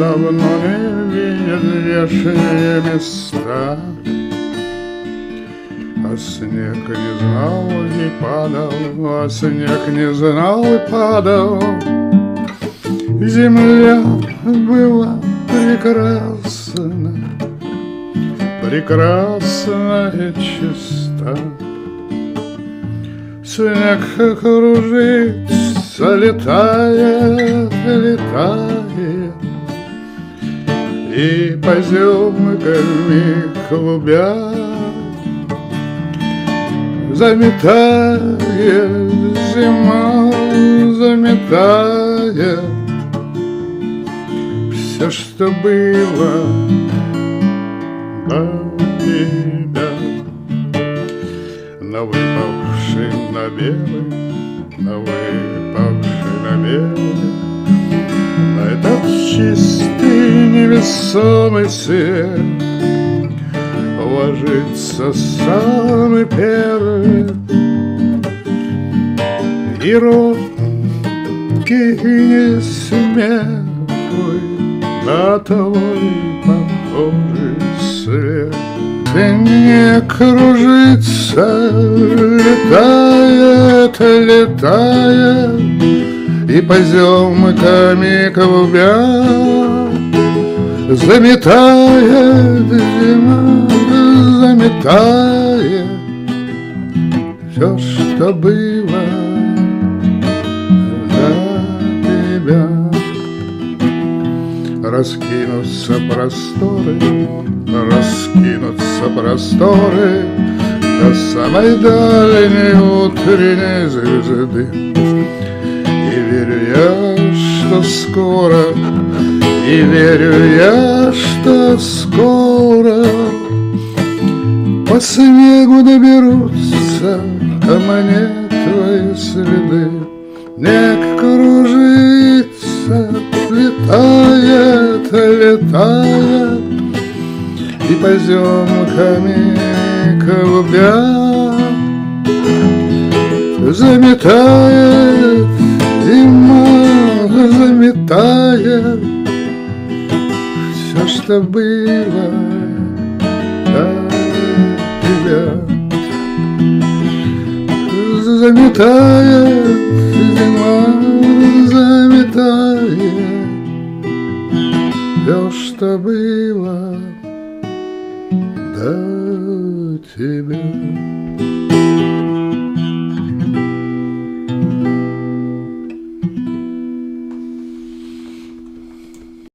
давно не видят вешние места. А снег не знал и падал, а снег не знал и падал. Земля была прекрасна, прекрасна и чиста. Снег кружится, летает, летает, и поземками клубя заметает зима, заметает все, что было до тебя. На выпавший на белый, на выпавший на белый, на этот чистый невесомый свет ложится самый первый, и робкий несмелый на твой похожий свет. Снег кружится, летает, летает, и поземками клубя заметает зима, заметает все, что было до тебя. Раскинутся просторы, раскинутся просторы до самой дальней утренней звезды. И верю я, что скоро, и верю я, что скоро по снегу доберутся ко мне твои следы. Снег кружится, летает, летает, и поземками клубя заметает зима, заметает все, что было до тебя. Заметает зима, заметает все, что было до тебя.